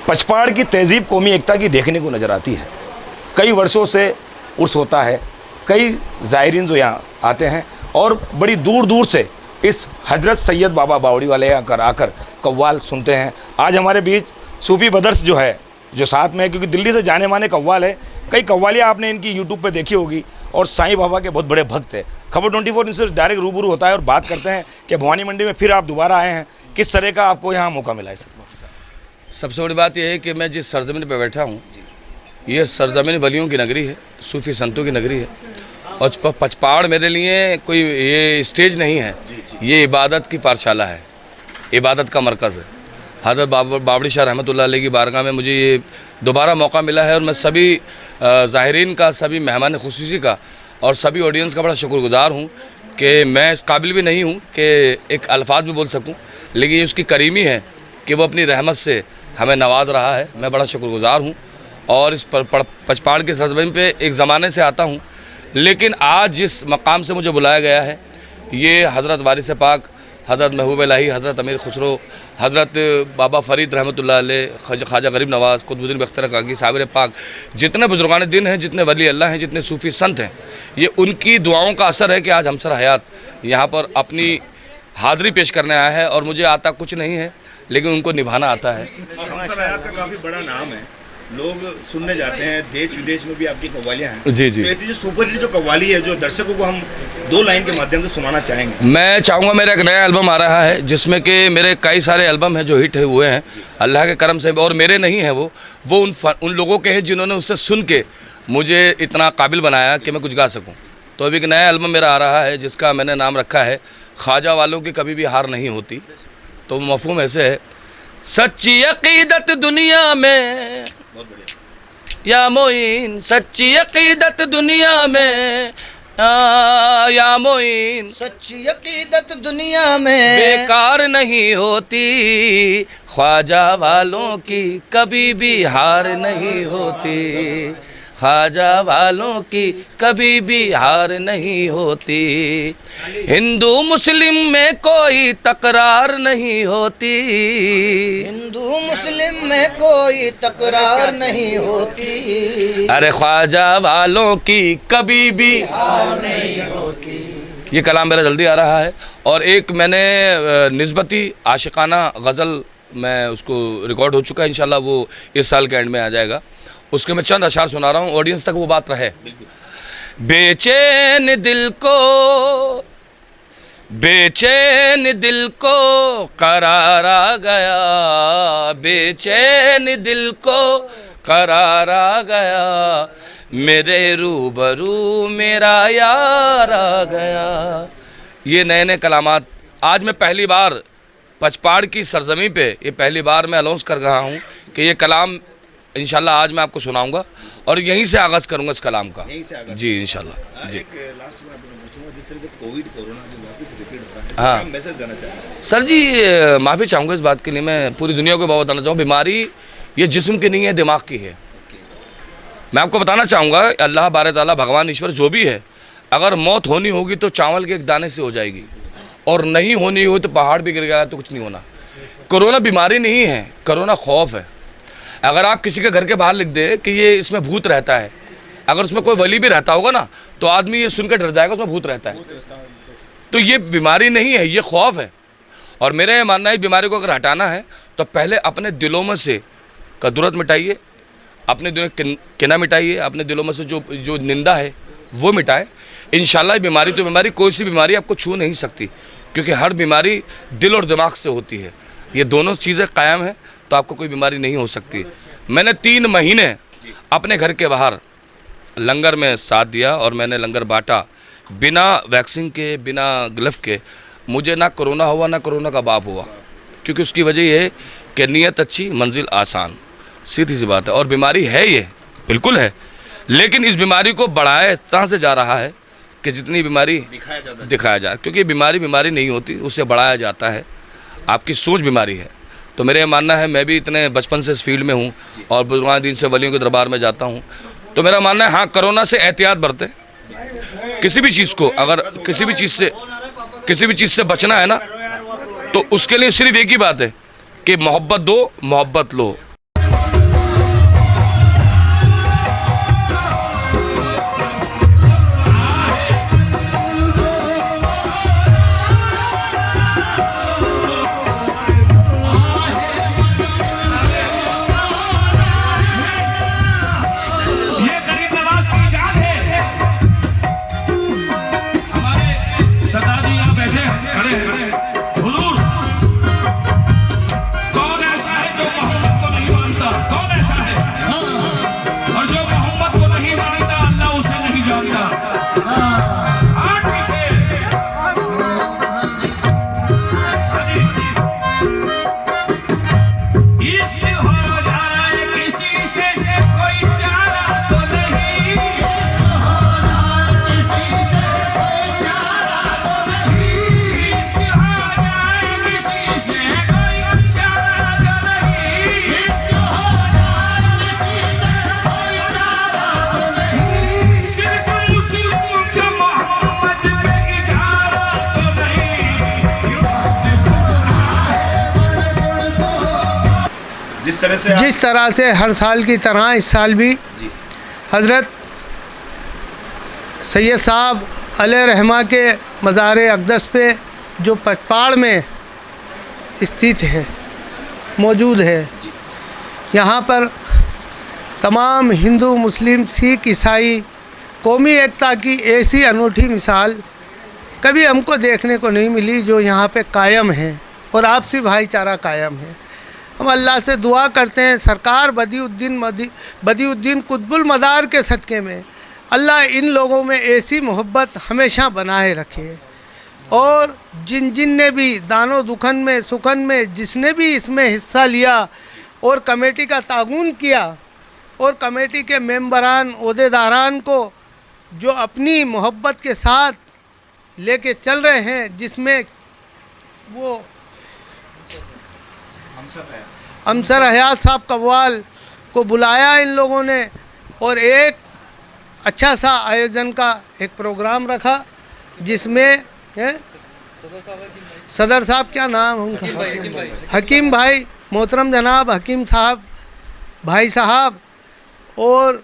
पचपाड़ की तहजीब कौमी एकता की देखने को नज़र आती है। कई वर्षों से उर्स होता है, कई ज़ायरीन जो यहाँ आते हैं और बड़ी दूर दूर से इस हजरत सैयद बाबा बावड़ी वाले आकर कव्वाल सुनते हैं। आज हमारे बीच सूफी बदर्स जो है जो साथ में है, क्योंकि दिल्ली से जाने माने कव्वाल है। कई कव्वालियाँ आपने इनकी यूट्यूब पे देखी होगी और साईं बाबा के बहुत बड़े भक्त हैं। खबर 24 इनसे डायरेक्ट रूबरू होता है और बात करते हैं कि भवानी मंडी में फिर आप दोबारा आए हैं, किस तरह का आपको यहाँ मौका मिला है सर? सबसे बड़ी बात यह है कि मैं जिस सरजमीन पर बैठा हूँ ये सरजमीन वलियों की नगरी है, सूफी संतों की नगरी है। और पचपाड़ मेरे लिए कोई ये स्टेज नहीं है, ये इबादत की पाठशाला है, इबादत का मरकज़ है। हज़रत बावड़ी शाह रहमतुल्लाह अलैह की बारगाह में मुझे ये दोबारा मौका मिला है और मैं सभी ज़ाहिरीन का, सभी मेहमान खुसूसी का और सभी ऑडियंस का बड़ा शुक्रगुज़ार हूँ कि मैं इस काबिल भी नहीं हूँ कि एक अल्फाज भी बोल सकूँ, लेकिन ये उसकी करीमी है कि वो अपनी रहमत से हमें नवाज रहा है। मैं बड़ा शुक्रगुज़ार हूँ और इस पचपाड़ के सरजमीन पे एक ज़माने से आता हूँ, लेकिन आज जिस मकाम से मुझे बुलाया गया है ये हज़रत वारिस पाक, हज़रत महबूब इलाही, हज़रत अमीर खुसरो, हज़रत बाबा फ़रीद रहमतुल्लाह अलैह, ख्वाजा गरीब नवाज़, कुतुबुद्दीन बख्तियार काकी, साबिर पाक, जितने बुजुर्गान दिन हैं, जितने वली अल्लाह हैं, जितने सूफ़ी संत हैं, ये उनकी दुआओं का असर है कि आज हमसर हयात यहाँ पर अपनी हाज़िरी पेश करने आया है। और मुझे आता कुछ नहीं है लेकिन उनको निभाना आता है। हमसर हयात का काफ़ी बड़ा नाम है, लोग सुनने जाते हैं, देश विदेश में भी आपकी कव्वालियाँ हैं। जी जी। तो ऐसी जो सुपर हिट जो कव्वाली है जो दर्शकों को हम 2 लाइन के माध्यम से सुनाना चाहेंगे। मैं चाहूँगा, मेरा एक नया एल्बम आ रहा है जिसमें कि मेरे कई सारे एल्बम हैं जो हिट हुए हैं अल्लाह के करम से, और मेरे नहीं हैं, वो उन लोगों के हैं जिन्होंने उससे सुन के मुझे इतना काबिल बनाया कि मैं कुछ गा सकूँ। तो अभी एक नया एल्बम मेरा आ रहा है जिसका मैंने नाम रखा है ख्वाजा वालों की कभी भी हार नहीं होती। तो मफ़हूम ऐसे है, सच्ची अक़ीदत दुनिया में या मोइन, सच्ची अक़ीदत दुनिया में या मोइन, सच्ची अक़ीदत दुनिया में बेकार नहीं होती, ख्वाजा वालों की कभी भी हार नहीं होती, ख्वाजा वालों की कभी भी हार नहीं होती, हिंदू मुस्लिम में कोई तकरार नहीं होती, हिंदू मुस्लिम में कोई तकरार नहीं होती, अरे ख्वाजा वालों की कभी भी हार नहीं होती। ये कलाम मेरा जल्दी आ रहा है। और एक मैंने निस्बती आशिकाना गज़ल मैं उसको रिकॉर्ड हो चुका है, इंशाल्लाह वो इस साल के एंड में आ जाएगा। उसके मैं चंद अशार सुना रहा हूँ, ऑडियंस तक वो बात रहे। बेचैन दिल को करार आ गया, बेचैन दिल को करार आ गया, मेरे रूबरू मेरा यार आ गया। ये नए नए कलामात आज मैं पहली बार पचपाड़ की सरजमी पे ये पहली बार मैं अनाउंस कर रहा हूँ कि ये कलाम इंशाल्लाह आज मैं आपको सुनाऊंगा और यहीं से आगाज़ करूंगा इस कलाम का। जी इंशाल्लाह। जी लास्ट बात मैं पूछूंगा, जिस तरह से कोविड कोरोना जो वापस रिपीट हो रहा है, हाँ। क्या मैसेज देना चाहेंगे? सर जी माफ़ी चाहूँगा इस बात के लिए, मैं पूरी दुनिया को बताना चाहूँ, बीमारी ये जिस्म की नहीं है, दिमाग की है। मैं आपको बताना चाहूँगा अल्लाह बारे ताला भगवान ईश्वर जो भी है, अगर मौत होनी होगी तो चावल के एक दाने से हो जाएगी, और नहीं होनी हो तो पहाड़ भी गिर गया तो कुछ नहीं होना। कोरोना बीमारी नहीं है, कोरोना खौफ है। अगर आप किसी के घर के बाहर लिख दें कि ये इसमें भूत रहता है, अगर उसमें कोई वली भी रहता होगा ना तो आदमी ये सुनकर डर जाएगा उसमें भूत रहता है। तो ये बीमारी नहीं है, ये खौफ है। और मेरा ये मानना है बीमारी को अगर हटाना है तो पहले अपने दिलों में से कदूरत मिटाइए, अपने दिलों में किना मिटाइए, अपने दिलों में से जो निंदा है वो मिटाए। इंशाल्लाह बीमारी तो बीमारी, कोई सी बीमारी आपको छू नहीं सकती, क्योंकि हर बीमारी दिल और दिमाग से होती है। ये दोनों चीज़ें कायम हैं तो आपको कोई बीमारी नहीं हो सकती। मैंने 3 महीने अपने घर के बाहर लंगर में साथ दिया और मैंने लंगर बांटा बिना वैक्सीन के, बिना ग्लव के। मुझे ना कोरोना हुआ ना कोरोना का बाप हुआ, क्योंकि उसकी वजह ये है कि नीयत अच्छी मंजिल आसान, सीधी सी बात है। और बीमारी है ये बिल्कुल है, लेकिन इस बीमारी को बढ़ाया इस तरह से जा रहा है कि जितनी बीमारी दिखाया जाए, क्योंकि बीमारी नहीं होती, उससे बढ़ाया जाता है। आपकी सोच बीमारी है। तो मेरा मानना है, मैं भी इतने बचपन से इस फील्ड में हूँ और बुजुर्गान दीन से वलियों के दरबार में जाता हूँ, तो मेरा मानना है हाँ कोरोना से एहतियात बरतें। किसी भी चीज़ को अगर किसी भी चीज़ से बचना है ना तो उसके लिए सिर्फ एक ही बात है कि मोहब्बत दो, मोहब्बत लो। जिस तरह से जिस तरह से हर साल की तरह इस साल भी जी हज़रत सैयद साहब अलैहि रहमा के मज़ार अक़दस पे जो पचपाड़ में स्थित है मौजूद है, यहाँ पर तमाम हिंदू मुस्लिम सिख ईसाई कौमी एकता की ऐसी अनूठी मिसाल कभी हमको देखने को नहीं मिली जो यहाँ पे कायम है और आपसी भाईचारा कायम है। हम अल्लाह से दुआ करते हैं सरकार बदिउद्दीन कुतुबुल मदार के सदक़े में अल्लाह इन लोगों में ऐसी मोहब्बत हमेशा बनाए रखे और जिन ने भी दानो दुखन में सुखन में जिसने भी इसमें हिस्सा लिया और कमेटी का ताउन किया और कमेटी के मेंबरान ओहदेदारान को जो अपनी मोहब्बत के साथ लेके चल रहे हैं, जिसमें वो अमसर हयात साहब कव्वाल को बुलाया इन लोगों ने और एक अच्छा सा आयोजन का एक प्रोग्राम रखा जिसमें सदर साहब क्या नाम उनका हकीम भाई मोहतरम जनाब हकीम साहब भाई साहब और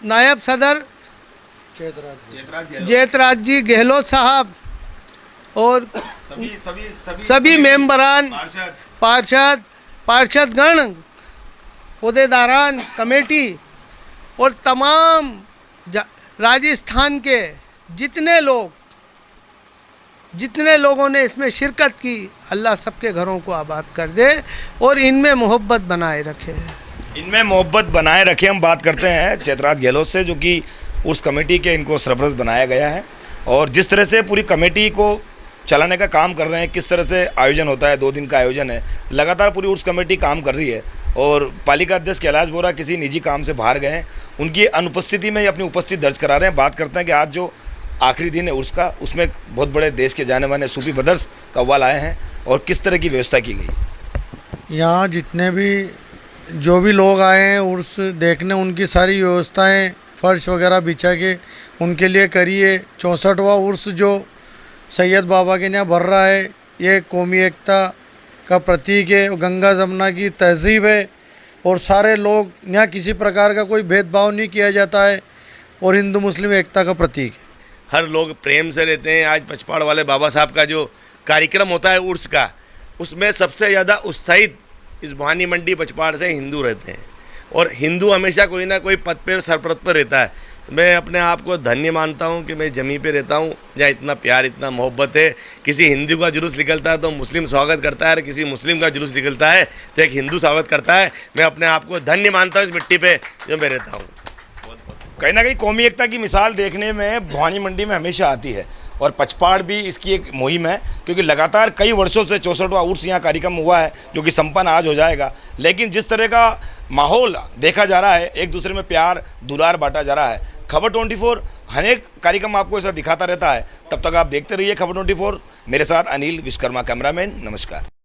नायब सदर जयतराज जी गहलोत साहब और सभी मेंबरान पार्षदगण ओहदेदारान कमेटी और तमाम राजस्थान के जितने लोगों ने इसमें शिरकत की, अल्लाह सबके घरों को आबाद कर दे और इनमें मोहब्बत बनाए रखे। इनमें मोहब्बत बनाए रखे। हम बात करते हैं जयतराज गहलोत से जो कि उस कमेटी के इनको सरबराह बनाया गया है और जिस तरह से पूरी कमेटी को चलाने का काम कर रहे हैं, किस तरह से आयोजन होता है, 2 दिन का आयोजन है, लगातार पूरी उर्स कमेटी काम कर रही है और पालिका अध्यक्ष कैलाश बोरा किसी निजी काम से बाहर गए हैं, उनकी अनुपस्थिति में अपनी उपस्थिति दर्ज करा रहे हैं। बात करते हैं कि आज जो आखिरी दिन है उर्स का, उसमें बहुत बड़े देश के जाने माने सूफी ब्रदर्स कव्वाल आए हैं और किस तरह की व्यवस्था की गई। यहाँ जितने भी जो भी लोग आए हैं उर्स देखने, उनकी सारी व्यवस्थाएं फ़र्श वगैरह बिछा के उनके लिए करी है। 64वां उर्स जो सैयद बाबा के यहाँ भर रहा है, ये कौमी एकता का प्रतीक है, गंगा जमुना की तहज़ीब है और सारे लोग यहाँ किसी प्रकार का कोई भेदभाव नहीं किया जाता है और हिंदू मुस्लिम एकता का प्रतीक है। हर लोग प्रेम से रहते हैं। आज पचपाड़ वाले बाबा साहब का जो कार्यक्रम होता है उर्स का, उसमें सबसे ज़्यादा उत्साहित इस भानी मंडी पचपाड़ से हिंदू रहते हैं और हिंदू हमेशा कोई ना कोई पद पर सरपरद पर रहता है। तो मैं अपने आप को धन्य मानता हूँ कि मैं जमी पे रहता हूँ जहाँ इतना प्यार इतना मोहब्बत है। किसी हिंदू का जुलूस निकलता है तो मुस्लिम स्वागत करता है और किसी मुस्लिम का जुलूस निकलता है तो एक हिंदू स्वागत करता है। मैं अपने आप को धन्य मानता हूँ इस मिट्टी पे जो मैं रहता हूँ। कहीं ना कहीं कौमी एकता की मिसाल देखने में भवानी मंडी में हमेशा आती है और पचपाड़ भी इसकी एक मुहिम है क्योंकि लगातार कई वर्षों से 64वां उर्स यहाँ कार्यक्रम हुआ है जो कि संपन्न आज हो जाएगा। लेकिन जिस तरह का माहौल देखा जा रहा है, एक दूसरे में प्यार दुलार बांटा जा रहा है। खबर 24 अनेक कार्यक्रम आपको ऐसा दिखाता रहता है। तब तक आप देखते रहिए खबर 24। मेरे साथ अनिल विश्वकर्मा कैमरामैन। नमस्कार।